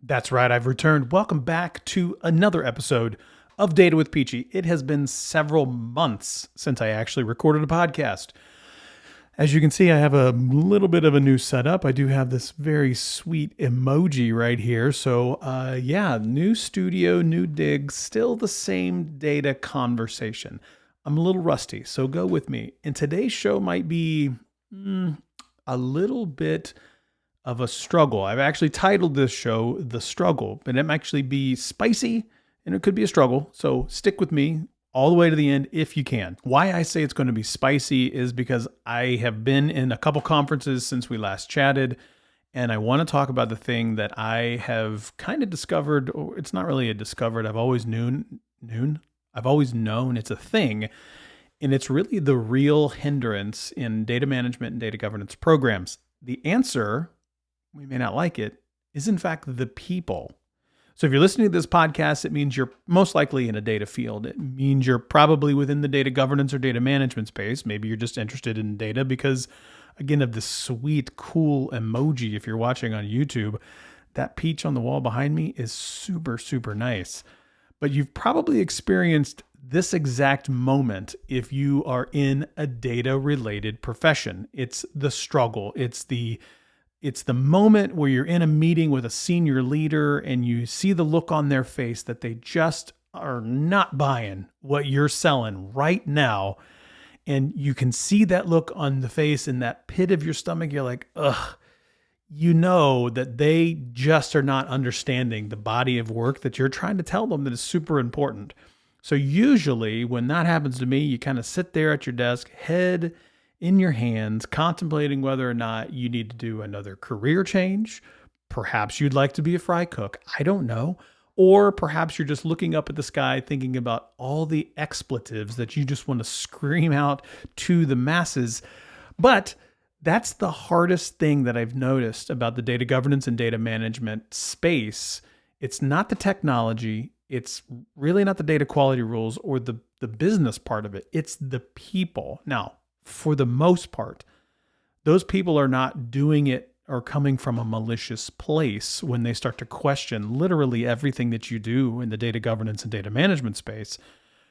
That's right, I've returned. Welcome back to another episode of Data with Peachey. It has been several months since I actually recorded a podcast. As you can see, I have a little bit of a new setup. I do have this very sweet emoji right here. So new studio, new dig, still the same data conversation. I'm a little rusty, so go with me. And today's show might be a little bit of a struggle. I've actually titled this show The Struggle, but it might actually be spicy and it could be a struggle. So stick with me all the way to the end if you can. Why I say it's going to be spicy is because I have been in a couple conferences since we last chatted, and I want to talk about the thing that I have kind of discovered, or it's not really a discovered, I've always known it's a thing, and it's really the real hindrance in data management and data governance programs. The answer, we may not like it, is in fact the people. So if you're listening to this podcast, it means you're most likely in a data field. It means you're probably within the data governance or data management space. Maybe you're just interested in data because, again, of this sweet, cool emoji. If you're watching on YouTube, that peach on the wall behind me is super, super nice. But you've probably experienced this exact moment if you are in a data-related profession. It's the struggle. It's the moment where you're in a meeting with a senior leader and you see the look on their face that they just are not buying what you're selling right now. And you can see that look on the face in that pit of your stomach. You're like, ugh, you know that they just are not understanding the body of work that you're trying to tell them that is super important. So usually when that happens to me, you kind of sit there at your desk, head in your hands, contemplating whether or not you need to do another career change. Perhaps you'd like to be a fry cook. I don't know. Or perhaps you're just looking up at the sky thinking about all the expletives that you just want to scream out to the masses. But that's the hardest thing that I've noticed about the data governance and data management space. It's not the technology. It's really not the data quality rules or the business part of it. It's the people. Now, for the most part, those people are not doing it or coming from a malicious place when they start to question literally everything that you do in the data governance and data management space.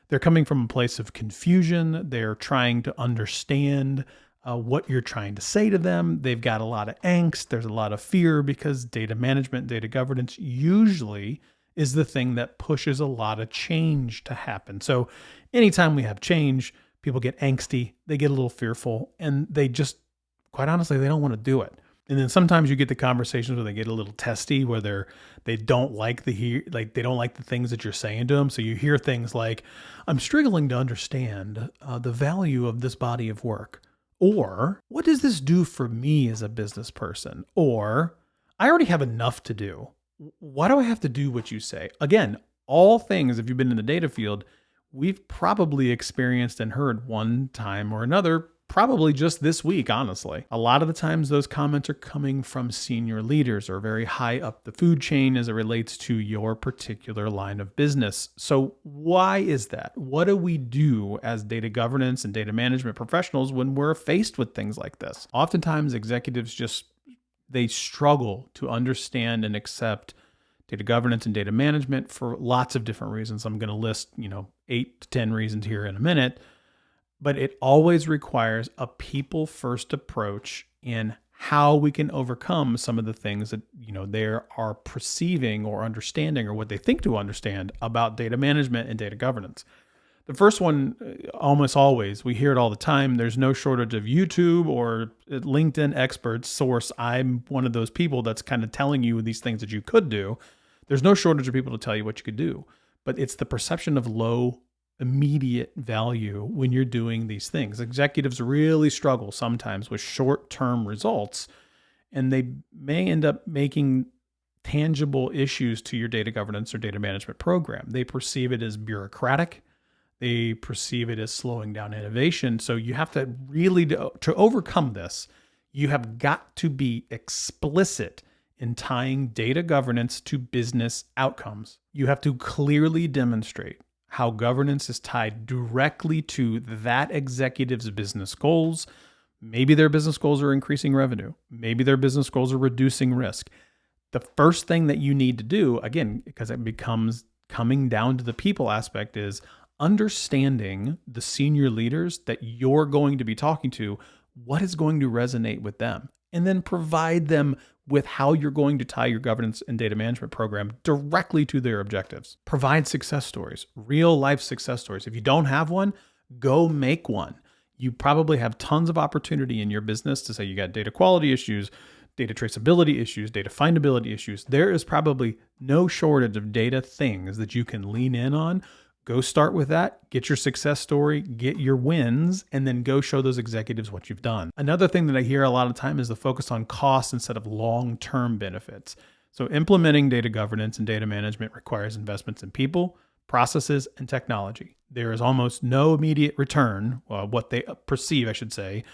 They're coming from a place of confusion. They're trying to understand what you're trying to say to them. They've got a lot of angst. There's a lot of fear because data management, data governance usually is the thing that pushes a lot of change to happen. So anytime we have change, people get angsty, they get a little fearful, and they just, quite honestly, they don't want to do it. And then sometimes you get the conversations where they get a little testy, where they don't like they don't like the things that you're saying to them. So you hear things like, "I'm struggling to understand the value of this body of work," or "What does this do for me as a business person?" Or "I already have enough to do. Why do I have to do what you say?" Again, all things, if you've been in the data field, we've probably experienced and heard one time or another, probably just this week, honestly. A lot of the times those comments are coming from senior leaders or very high up the food chain as it relates to your particular line of business. So why is that? What do we do as data governance and data management professionals when we're faced with things like this? Oftentimes executives they struggle to understand and accept data governance and data management for lots of different reasons. I'm going to list, 8 to 10 reasons here in a minute, but it always requires a people first approach in how we can overcome some of the things that, they are perceiving or understanding or what they think to understand about data management and data governance. The first one, almost always, we hear it all the time. There's no shortage of YouTube or LinkedIn experts source. I'm one of those people that's kind of telling you these things that you could do. There's no shortage of people to tell you what you could do, but it's the perception of low immediate value when you're doing these things. Executives really struggle sometimes with short-term results, and they may end up making tangible issues to your data governance or data management program. They perceive it as bureaucratic. They perceive it as slowing down innovation. So you have to really, to overcome this, you have got to be explicit in tying data governance to business outcomes. You have to clearly demonstrate how governance is tied directly to that executive's business goals. Maybe their business goals are increasing revenue. Maybe their business goals are reducing risk. The first thing that you need to do, again, because it becomes coming down to the people aspect, is understanding the senior leaders that you're going to be talking to, what is going to resonate with them, and then provide them with how you're going to tie your governance and data management program directly to their objectives. Provide success stories, real life success stories. If you don't have one, go make one. You probably have tons of opportunity in your business to say you got data quality issues, data traceability issues, data findability issues. There is probably no shortage of data things that you can lean in on. Go start with that, get your success story, get your wins, and then go show those executives what you've done. Another thing that I hear a lot of time is the focus on cost instead of long-term benefits. So implementing data governance and data management requires investments in people, processes, and technology. There is almost no immediate return, what they perceive, I should say.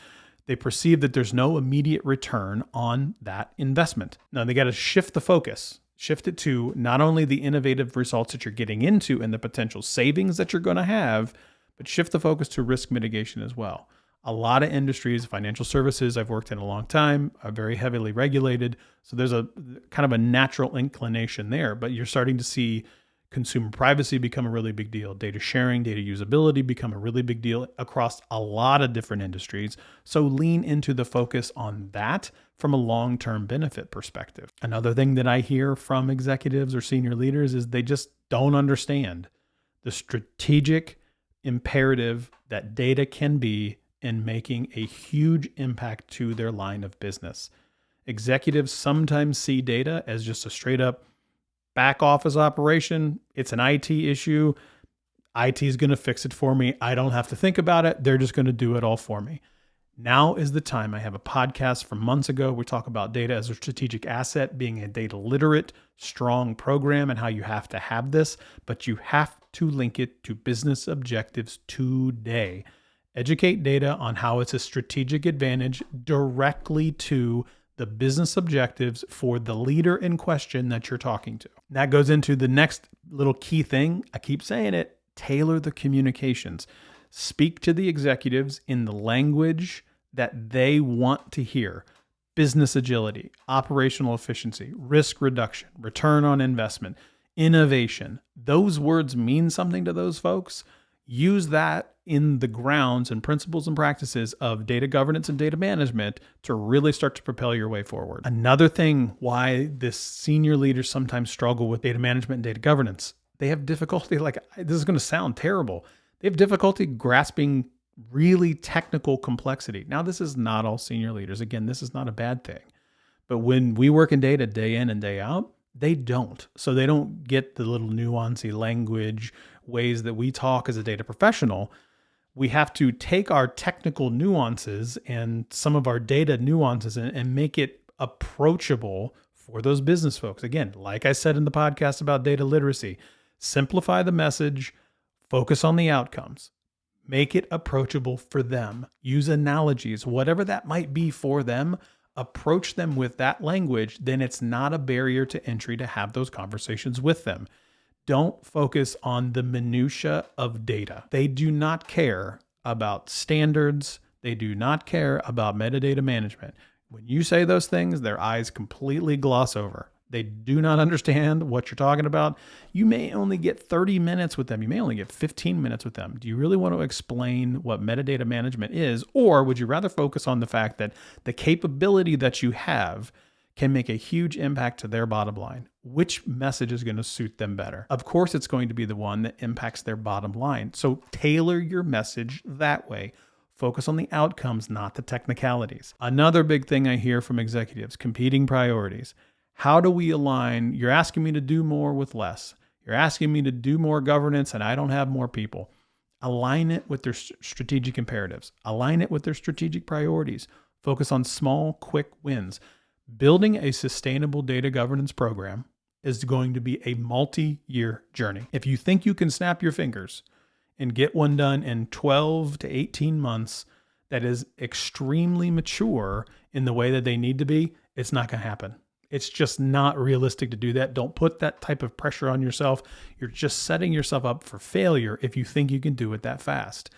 They perceive that there's no immediate return on that investment. Now they got to shift the focus. Shift it to not only the innovative results that you're getting into and the potential savings that you're going to have, but shift the focus to risk mitigation as well. A lot of industries, financial services I've worked in a long time, are very heavily regulated. So there's a kind of a natural inclination there, but you're starting to see consumer privacy become a really big deal. Data sharing, data usability become a really big deal across a lot of different industries. So lean into the focus on that from a long-term benefit perspective. Another thing that I hear from executives or senior leaders is they just don't understand the strategic imperative that data can be in making a huge impact to their line of business. Executives sometimes see data as just a straight up back office operation. It's an IT issue. IT is going to fix it for me. I don't have to think about it. They're just going to do it all for me. Now is the time. I have a podcast from months ago. We talk about data as a strategic asset, being a data literate, strong program, and how you have to have this, but you have to link it to business objectives today. Educate data on how it's a strategic advantage directly to the business objectives for the leader in question that you're talking to. That goes into the next little key thing. I keep saying it, tailor the communications. Speak to the executives in the language that they want to hear. Business agility, operational efficiency, risk reduction, return on investment, innovation. Those words mean something to those folks. Use that in the grounds and principles and practices of data governance and data management to really start to propel your way forward. Another thing why this senior leaders sometimes struggle with data management and data governance, they have difficulty, this is going to sound terrible, they have difficulty grasping really technical complexity. Now, this is not all senior leaders. Again, this is not a bad thing. But when we work in data day in and day out, they don't. So they don't get the little nuancy language, ways that we talk as a data professional. We have to take our technical nuances and some of our data nuances and make it approachable for those business folks. Again, like I said in the podcast about data literacy, simplify the message, focus on the outcomes, make it approachable for them. Use analogies, whatever that might be for them. Approach them with that language, then it's not a barrier to entry to have those conversations with them. Don't focus on the minutia of data. They do not care about standards. They do not care about metadata management. When you say those things, their eyes completely gloss over. They do not understand what you're talking about. You may only get 30 minutes with them. You may only get 15 minutes with them. Do you really want to explain what metadata management is? Or would you rather focus on the fact that the capability that you have can make a huge impact to their bottom line? Which message is going to suit them better? Of course, it's going to be the one that impacts their bottom line. So tailor your message that way. Focus on the outcomes, not the technicalities. Another big thing I hear from executives, competing priorities. How do we align? You're asking me to do more with less. You're asking me to do more governance and I don't have more people. Align it with their strategic imperatives. Align it with their strategic priorities. Focus on small, quick wins. Building a sustainable data governance program is going to be a multi-year journey. If you think you can snap your fingers and get one done in 12 to 18 months that is extremely mature in the way that they need to be, it's not going to happen. It's just not realistic to do that. Don't put that type of pressure on yourself. You're just setting yourself up for failure if you think you can do it that fast.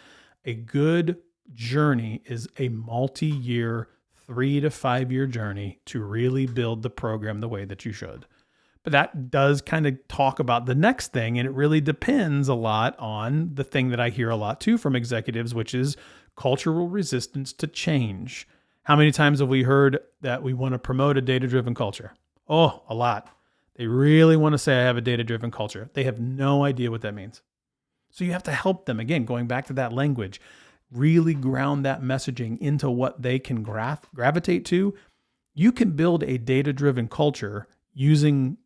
A good journey is a multi-year 3 to 5 year journey to really build the program the way that you should. But that does kind of talk about the next thing. And it really depends a lot on the thing that I hear a lot too from executives, which is cultural resistance to change. How many times have we heard that we want to promote a data-driven culture? Oh, a lot. They really want to say I have a data-driven culture. They have no idea what that means. So you have to help them, again, going back to that language, really ground that messaging into what they can gravitate to. You can build a data-driven culture using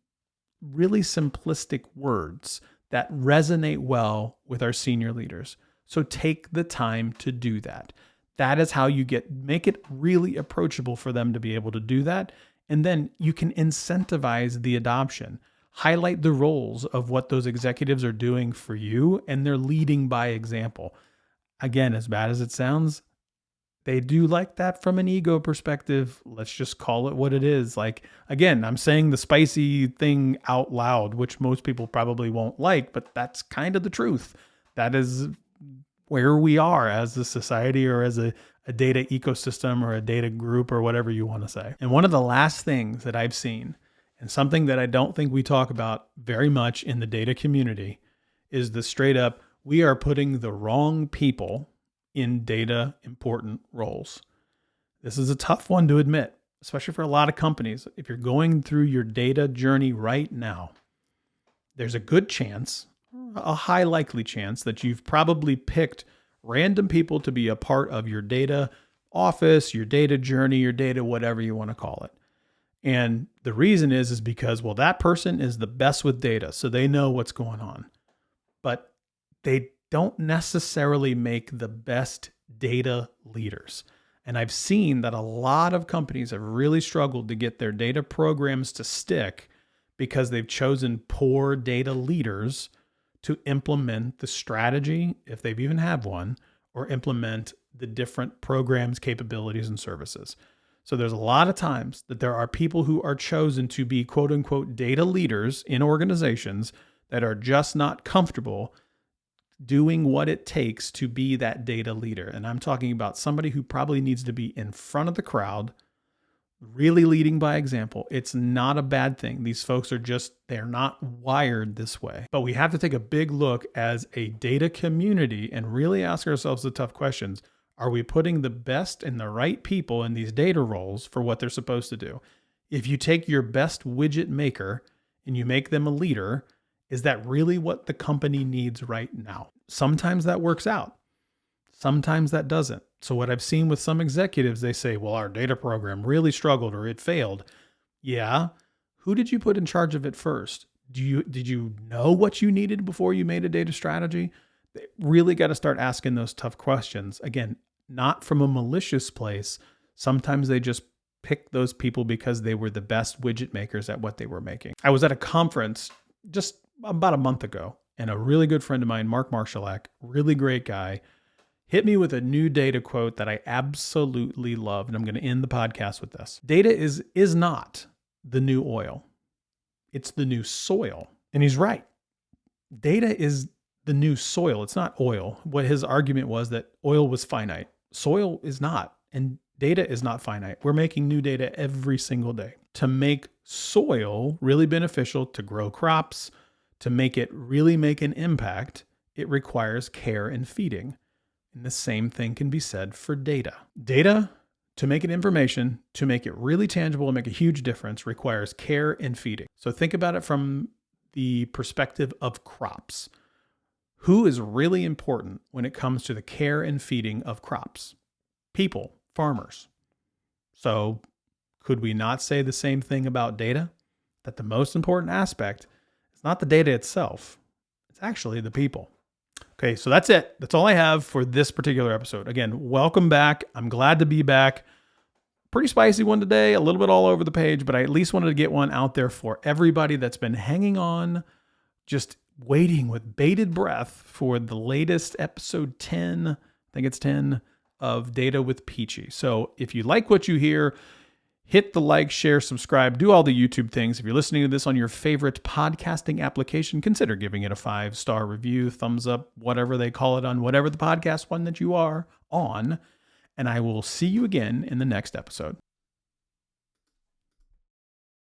really simplistic words that resonate well with our senior leaders. So take the time to do that. That is how you make it really approachable for them to be able to do that. And then you can incentivize the adoption, highlight the roles of what those executives are doing for you, and they're leading by example. Again, as bad as it sounds, they do like that from an ego perspective. Let's just call it what it is. Like, again, I'm saying the spicy thing out loud, which most people probably won't like, but that's kind of the truth. That is where we are as a society or as a data ecosystem or a data group or whatever you want to say. And one of the last things that I've seen, and something that I don't think we talk about very much in the data community, is the straight up, we are putting the wrong people in data important roles. This is a tough one to admit, especially for a lot of companies. If you're going through your data journey right now, there's a good chance, a high likely chance, that you've probably picked random people to be a part of your data office, your data journey, your data, whatever you want to call it. And the reason is because, well, that person is the best with data, so they know what's going on. But they don't necessarily make the best data leaders. And I've seen that a lot of companies have really struggled to get their data programs to stick because they've chosen poor data leaders to implement the strategy, if they've even have one, or implement the different programs, capabilities, and services. So there's a lot of times that there are people who are chosen to be quote unquote data leaders in organizations that are just not comfortable doing what it takes to be that data leader. And I'm talking about somebody who probably needs to be in front of the crowd, really leading by example. It's not a bad thing. These folks are they're not wired this way. But we have to take a big look as a data community and really ask ourselves the tough questions. Are we putting the best and the right people in these data roles for what they're supposed to do? If you take your best widget maker and you make them a leader, is that really what the company needs right now? Sometimes that works out. Sometimes that doesn't. So what I've seen with some executives, they say, well, our data program really struggled or it failed. Yeah. Who did you put in charge of it first? Did you know what you needed before you made a data strategy? They really got to start asking those tough questions. Again, not from a malicious place. Sometimes they just pick those people because they were the best widget makers at what they were making. I was at a conference just about a month ago, and a really good friend of mine, Mark Marshallak, really great guy, hit me with a new data quote that I absolutely love. And I'm going to end the podcast with this. Data is not the new oil. It's the new soil. And he's right. Data is the new soil. It's not oil. What his argument was that oil was finite. Soil is not. And data is not finite. We're making new data every single day. To make soil really beneficial to grow crops, to make it really make an impact, it requires care and feeding. And the same thing can be said for data. Data, to make it information, to make it really tangible and make a huge difference, requires care and feeding. So think about it from the perspective of crops. Who is really important when it comes to the care and feeding of crops? People, farmers. So could we not say the same thing about data? That the most important aspect is not the data itself. It's actually the people. Okay, so that's it. That's all I have for this particular episode. Again, welcome back. I'm glad to be back. Pretty spicy one today, a little bit all over the page, but I at least wanted to get one out there for everybody that's been hanging on, just waiting with bated breath for the latest episode 10, I think it's 10, of Data with Peachey. So if you like what you hear, hit the like, share, subscribe, do all the YouTube things. If you're listening to this on your favorite podcasting application, consider giving it a 5-star review, thumbs up, whatever they call it on whatever the podcast one that you are on. and I will see you again in the next episode.